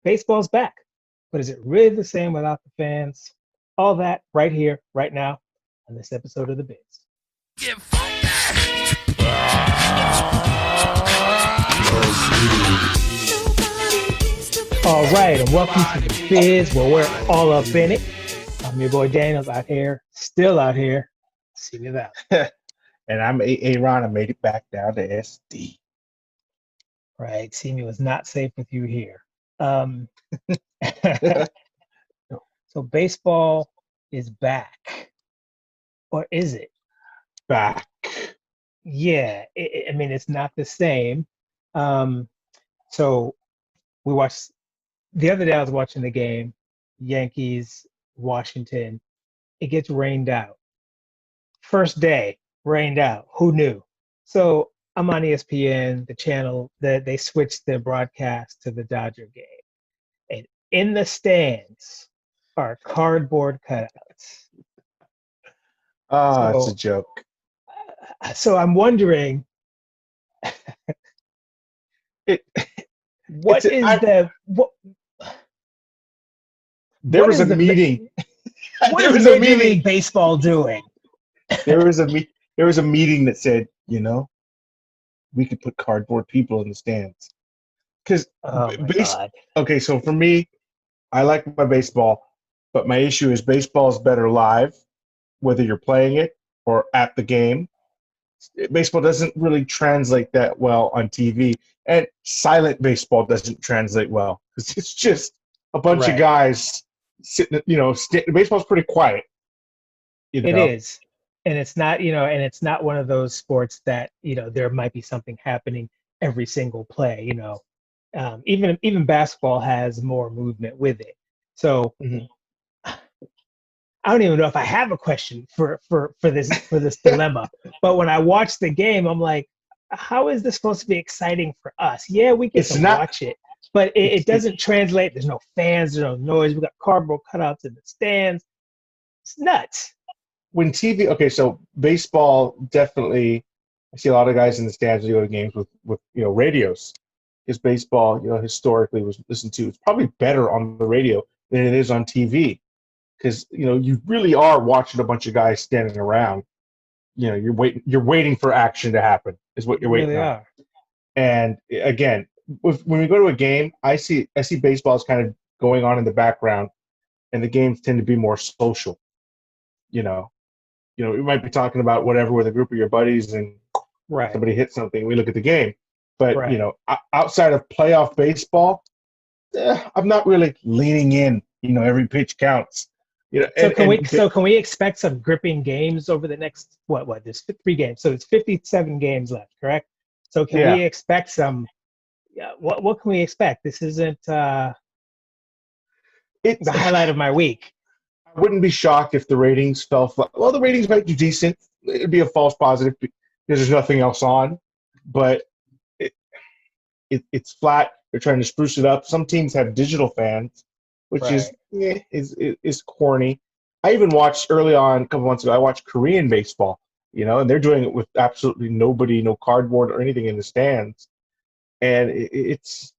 Baseball's back, but is it really the same without the fans? All that right here, right now, on this episode of The Biz. Get funky! All right, and welcome to The Biz, where we're all up in it. I'm your boy Daniels out here, still out here. See me that. And I'm Aaron. I made it back down to SD. Right, see me was not safe with you here. So baseball is back, or is it? Back. Yeah, I mean it's not the same. So we watched the other day. I was watching the game, Yankees, Washington. It gets rained out. First day, rained out. Who knew? So I'm on ESPN, the channel that they switched the broadcast to the Dodger game, and in the stands are cardboard cutouts. Oh, it's a So, joke. so I'm wondering, It, what it's is I, the what? there What was is a the meeting. what There is was a Major meeting. League Baseball doing? There was a meeting that said, we could put cardboard people in the stands. Because Oh my God! okay, so for me, I like my baseball, but my issue is baseball is better live, whether you're playing it or at the game. Baseball doesn't really translate that well on TV, and silent baseball doesn't translate well because it's just a bunch of Right. guys sitting. Baseball's pretty quiet. It is, and it's not, and it's not one of those sports that, there might be something happening every single play. Even basketball has more movement with it. So Mhm. I don't even know if I have a question for this dilemma. But when I watch the game, I'm like, how is this supposed to be exciting for us? Yeah, we get It's to not. watch it, but it, It's it doesn't translate. There's no fans, there's no noise. We got cardboard cutouts in the stands. It's nuts. when TV. Okay, so baseball definitely. I see a lot of guys in the stands when you go to games with radios. Because baseball, historically was listened to. It's probably better on the radio than it is on TV. Because you really are watching a bunch of guys standing around. You're waiting for action to happen. Is what You you're waiting really on. are. And again, when we go to a game, I see baseball is kind of going on in the background, and the games tend to be more social. You know, you might be talking about whatever with a group of your buddies, and Right, somebody hits something. We look at the game, but right. outside of playoff baseball, I'm not really leaning in. Every pitch counts. So And can we so can we expect some gripping games over the next what? There's 3 games, so it's 57 games left, correct? So can we yeah, expect some? Yeah, what can we expect? This isn't it's. the highlight of my week. I wouldn't be shocked if the ratings fell flat. Well, the ratings might do decent. It'd be a false positive because there's nothing else on, but it, it's flat. They're trying to spruce it up. Some teams have digital fans, which is Right. is corny. I even watched early on a couple months ago. I watched Korean baseball, and they're doing it with absolutely nobody, no cardboard or anything in the stands, and it's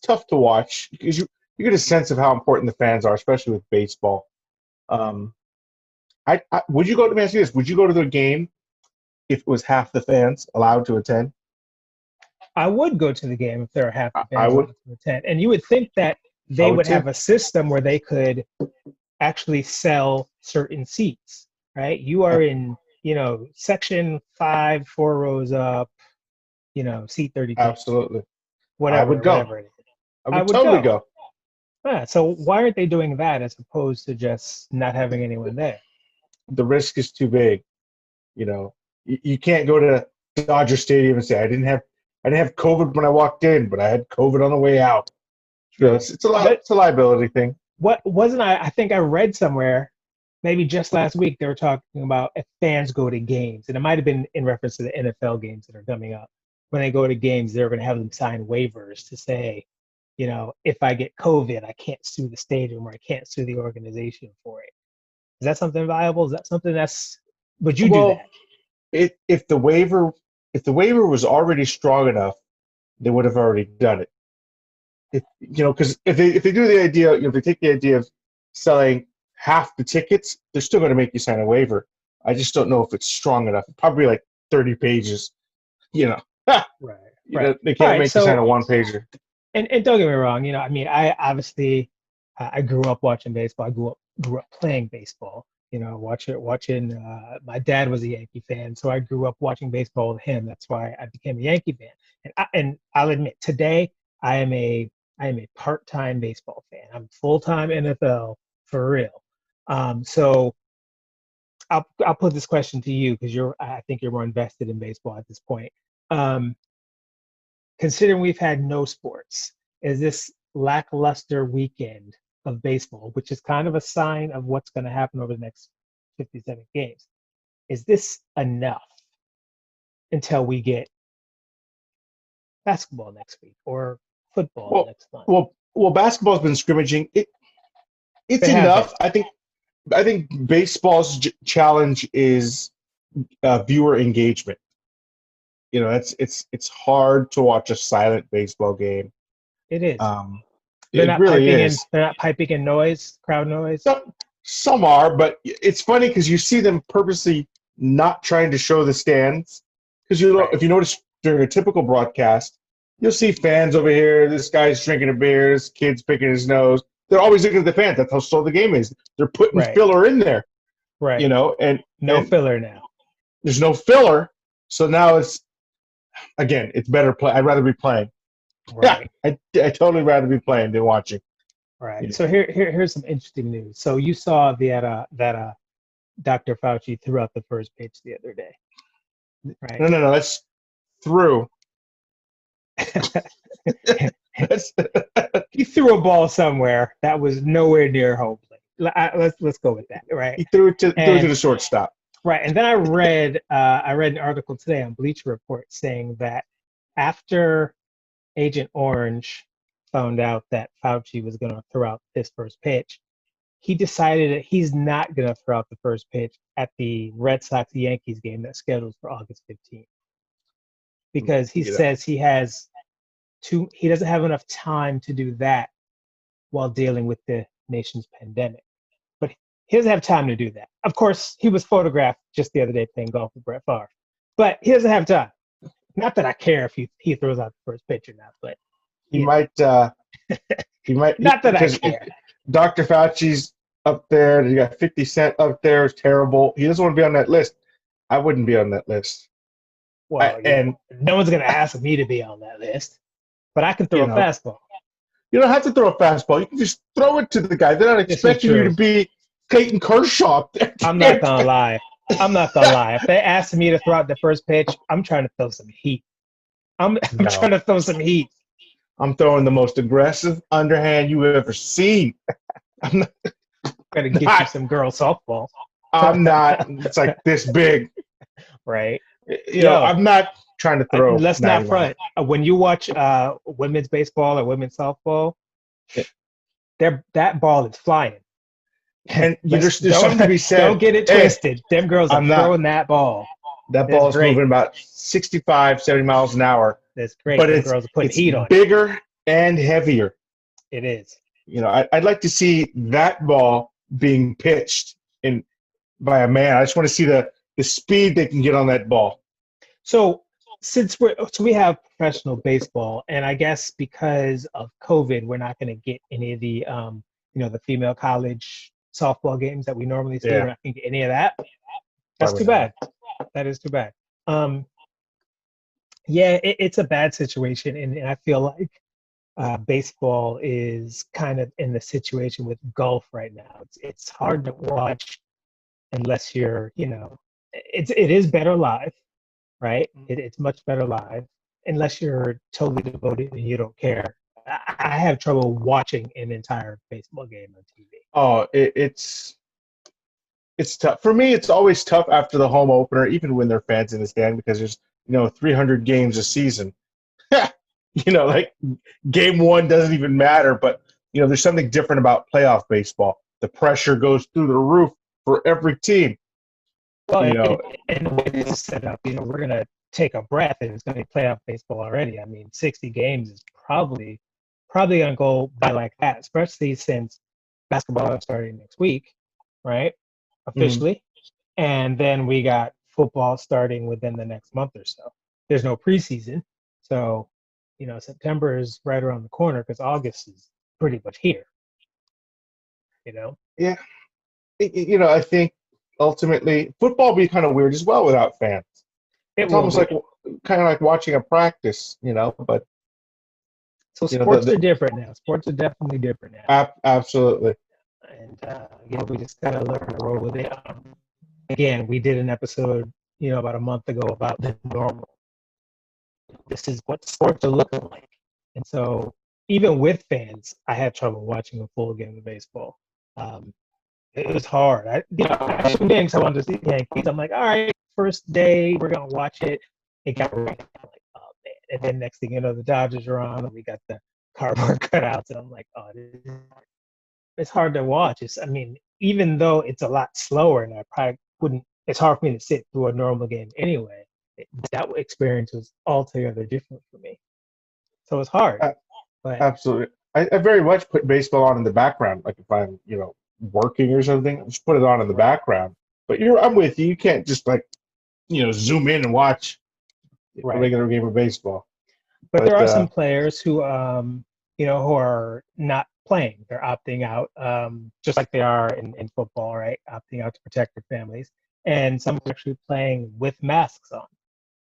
tough to watch because you get a sense of how important the fans are, especially with baseball. Um, I would you go to, let me ask you this? Would you go to the game if it was half the fans allowed to attend? I would go to the game if there are half I, the I fans would. allowed to attend, and you would think that I they would would too. have a system where they could actually sell certain seats, right? You Uh, are in, section 5, 4 rows up, seat 32, Absolutely. I would whatever, go. whatever it is. I I would would totally go. go. Yeah, so why aren't they doing that as opposed to just not having anyone there? The risk is too big. You can't go to Dodger Stadium and say I didn't have COVID when I walked in, but I had COVID on the way out. True. But It's a liability thing. what wasn't I think I read somewhere, maybe just last week, they were talking about if fans go to games, and it might have been in reference to the NFL games that are coming up. When they go to games, they're going to have them sign waivers to say, if I get COVID, I can't sue the stadium or I can't sue the organization for it. Is that something viable? Is that something would you do Well, that? if the waiver was already strong enough, they would have already done it. Because if they do the idea, if they take the idea of selling half the tickets, they're still going to make you sign a waiver. I just don't know if it's strong enough. Probably like 30 pages. You know, Right. Right. they All can't right. make you sign a So, one pager. and don't get me wrong. I mean, I obviously I grew up watching baseball. I grew up playing baseball. Watching. My dad was a Yankee fan, so I grew up watching baseball with him. That's why I became a Yankee fan. And I'll admit, today I am a part-time baseball fan. I'm full-time NFL for real. So I'll put this question to you because I think you're more invested in baseball at this point. Um, Considering we've had no sports, is this lackluster weekend of baseball, which is kind of a sign of what's going to happen over the next 57 games, is this enough until we get basketball next week or football Well, next month? basketball's been scrimmaging. It's They have been. enough. I think baseball's challenge is viewer engagement. It's hard to watch a silent baseball game. It is. Um, it really is. They're not piping in noise, crowd noise. Some are, but it's funny because you see them purposely not trying to show the stands. Because Right. if you notice during a typical broadcast, you'll see fans over here. This guy's drinking a beer. This kid's picking his nose. They're always looking at the fans. That's how slow the game is. They're putting Right. filler in there, Right. and No filler now. there's no filler. So now it's better play. I'd rather be playing. Right. Yeah, I totally rather be playing than watching. Right. Yeah. So here's some interesting news. So you saw that Dr. Fauci threw out the first pitch the other day, right? No. That's through. He threw a ball somewhere that was nowhere near home plate. Let's go with that, right? He threw it to the shortstop. Right. And then I read an article today on Bleacher Report saying that after Agent Orange found out that Fauci was going to throw out this first pitch, he decided that he's not going to throw out the first pitch at the Red Sox Yankees game that's scheduled for August 15th because he says he doesn't have enough time to do that while dealing with the nation's pandemic. But he doesn't have time to do that. Of course, he was photographed just the other day playing golf with Brett Favre, but he doesn't have time. Not that I care if he throws out the first pitch or not, but he might. He might. Not that I care. Dr. Fauci's up there. You got 50 Cent up there. It's terrible. He doesn't want to be on that list. I wouldn't be on that list. Well, and no one's going to ask me to be on that list, but I can throw a fastball. You don't have to throw a fastball. You can just throw it to the guy. They're not expecting you to be Clayton Kershaw up there. I'm not going to lie. If they asked me to throw out the first pitch, I'm trying to throw some heat. I'm trying to throw some heat. I'm throwing the most aggressive underhand you ever seen. I'm not going to get you some girl softball. I'm not. It's like this big. Right. I'm not trying to throw. Let's not front. When you watch women's baseball or women's softball, that ball is flying. And there's something to be said. Don't get it twisted. Them girls are throwing that ball. That ball is moving about 65, 70 miles an hour. That's great. But the girls are putting heat on. Bigger and heavier. It is. I'd like to see that ball being pitched by a man. I just want to see the speed they can get on that ball. So we have professional baseball, and I guess because of COVID, we're not going to get any of the the female college softball games that we normally see. Yeah. We're not going to get any of that. That's too bad. That is too bad. It's a bad situation, and I feel like baseball is kind of in the situation with golf right now. It's hard to watch unless you're, it is better live, right? It's much better live unless you're totally devoted and you don't care. I have trouble watching an entire baseball game on TV. Oh, it's tough. For me, it's always tough after the home opener, even when there are fans in the stand, because there's 300 games a season. Like game one doesn't even matter, but there's something different about playoff baseball. The pressure goes through the roof for every team. Well, and the way this is set up, we're gonna take a breath, and it's gonna be playoff baseball already. I mean, 60 games is probably probably gonna go by like that, especially since basketball is starting next week, right? Mhm. Officially. And then we got football starting within the next month or so. There's no preseason. So, September is right around the corner because August is pretty much here, you know? Yeah, I think ultimately football will be kind of weird as well without fans. It It's will almost be. like kind of like watching a practice, but So you know the, sports are the different now. Sports are definitely different now. absolutely. And, we just got to learn to roll with it. Again, we did an episode, about a month ago about the normal. This is what sports are looking like. And so, even with fans, I had trouble watching a full game of baseball. Um, it was hard. I tuned in because I wanted to see the Yankees. I'm like, all right, first day, we're gonna watch it. It got rained. I'm like, oh man. And then next thing you know, the Dodgers are on, and we got the cardboard cutouts, and I'm like, oh, it's hard to watch. I mean, even though it's a lot slower, and I probably wouldn't. It's hard for me to sit through a normal game anyway. That experience was altogether different for me. So it's hard, A- but Absolutely. I very much put baseball on in the background. Like if I'm working or something, I just put it on in the right, background. But I'm with you. You can't just like zoom in and watch a right. regular game of baseball. But there But are some players who, who are not playing. They're opting out, just like they are in football, right? Opting out to protect their families. And some are actually playing with masks on.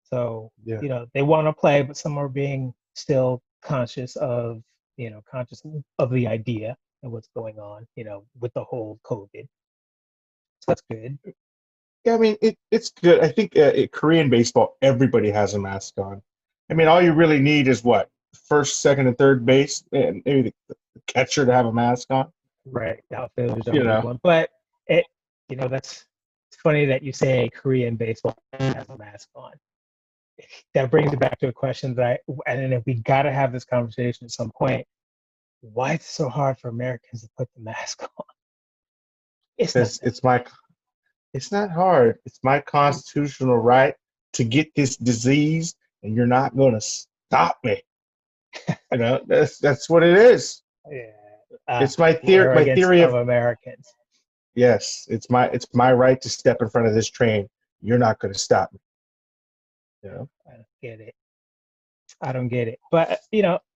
So, yeah, they want to play, but some are being still conscious of the idea and what's going on, with the whole COVID. So that's good. yeah. I mean, it's good. I think Korean baseball, everybody has a mask on. I mean, all you really need is what first, second, and third base, and maybe the catcher to have a mask on. Right. The outfielders are a You big know, one. But that's it's funny that you say Korean baseball has a mask on. That brings it back to a question and if we got to have this conversation at some point, why is it so hard for Americans to put the mask on? It's not because that. it's not hard. It's my constitutional right to get this disease, and you're not going to stop me. That's what it is. Yeah. It's my The theory. My arrogance theory of of Americans. yes. It's my right to step in front of this train. You're not going to stop me. You know. I don't get it. I don't get it. But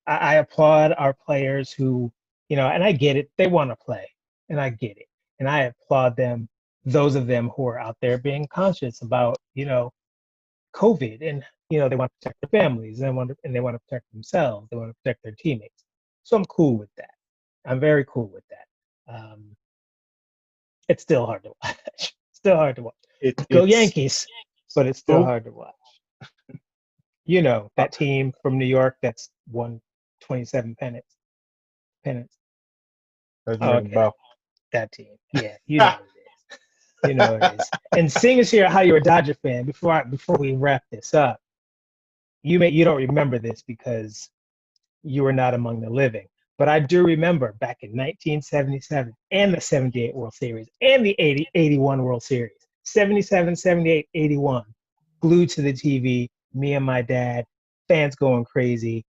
I applaud our players who, and I get it. They want to play, and I get it, and I applaud them. Those of them who are out there being conscious about, COVID, and they want to protect their families, and they want to protect themselves. They want to protect their teammates. So I'm cool with that. I'm very cool with that. It's still hard to watch. Still hard to watch. Go It's Yankees, but it's still oh, hard to watch. uh, That team from New York that's won 27 pennants. doesn't Oh, ring a okay, bell. that team. Yeah, you know what it is. You know what it is. And seeing as here how you're a Dodger fan, before we wrap this up, you don't remember this because you were not among the living. But I do remember back in 1977 and the 78 World Series and the 81 World Series. 77, 78, 81. Glued to the TV, me and my dad, fans going crazy,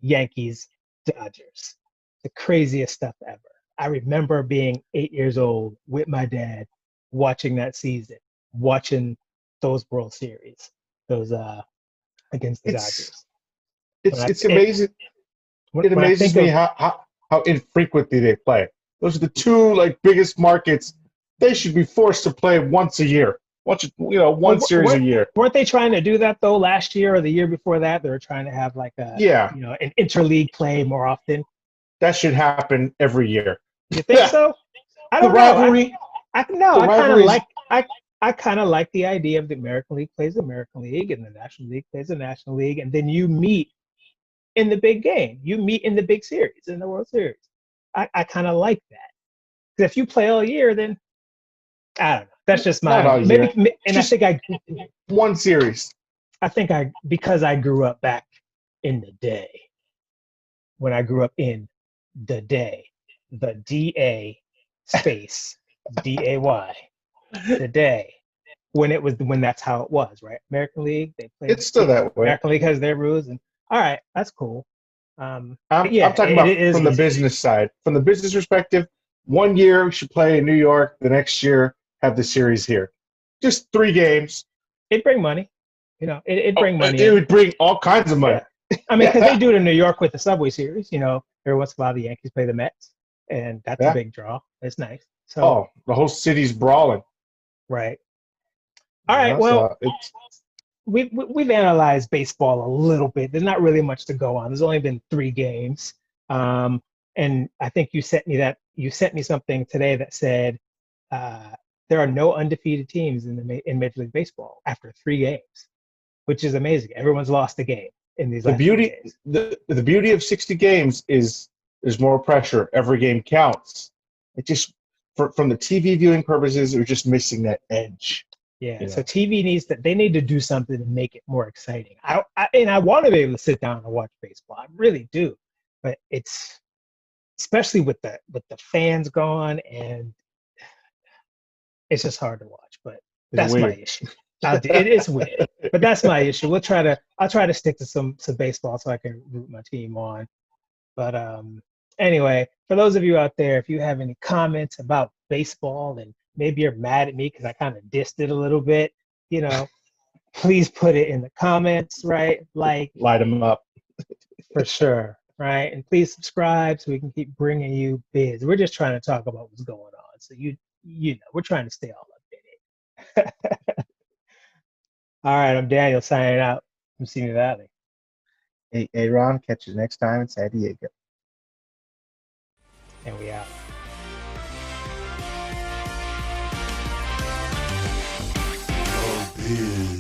Yankees, Dodgers. The craziest stuff ever. I remember being 8 years old with my dad watching that season, watching those World Series, those against the It's Dodgers. When it's I it's it, amazing. when, It when I amazes think me of how infrequently they play. Those are the two like biggest markets. They should be forced to play once a year. One well, series a year. weren't they trying to do that though last year or the year before that? They were trying to have like Yeah, an interleague play more often. that should happen every year. You think so? I The don't know. rivalry, I no. the rivalries. I kind of like the idea of the American League plays the American League and the National League plays the National League, and then you meet in the big game. You meet in the big series in the World Series. I kind of like that. Because if you play all year, then I don't know. That's just Not my all maybe. year. And Just one series. I think because I grew up back in the day when I grew up in the day, the DA space DAY, the day when that's how it was, right? American League, they played, It's still that way. American League has their rules, and all right, that's cool. But yeah, I'm talking it about is from the easy. business side. From the business perspective, 1 year we should play in New York. The next year have the series here. Just 3 games. It bring money. It Oh, bring money it in. would bring all kinds of money. Yeah. I mean, because they do it in New York with the Subway Series. Every once in a while the Yankees play the Mets, and that's a Yeah. big draw. It's nice. So, Oh, the whole city's brawling. right. All right. Well, So it's we've analyzed baseball a little bit. There's not really much to go on. There's only been 3 games, and I think you sent me something today that said there are no undefeated teams in Major League Baseball after 3 games, which is amazing. Everyone's lost a game in these the last 3 beauty. days. The beauty of 60 games is there's more pressure. Every game counts. It just from the TV viewing purposes, we're just missing that edge. Yeah, You so know. TV they need to do something to make it more exciting. I want to be able to sit down and watch baseball. I really do, but it's especially with the fans gone, and it's just hard to watch. But It's that's my weird. issue. It is weird, but that's my issue. I'll try to stick to some baseball so I can root my team on. But anyway, for those of you out there, if you have any comments about baseball and maybe you're mad at me because I kind of dissed it a little bit, please put it in the comments, right? Like, Light them up. for sure, right? And please subscribe so we can keep bringing you Bizz. We're just trying to talk about what's going on. So we're trying to stay all up in it. All right, I'm Daniel signing out from Simi Valley. Hey, Ron, catch you next time in San Diego. And we out. Oh, Bizz.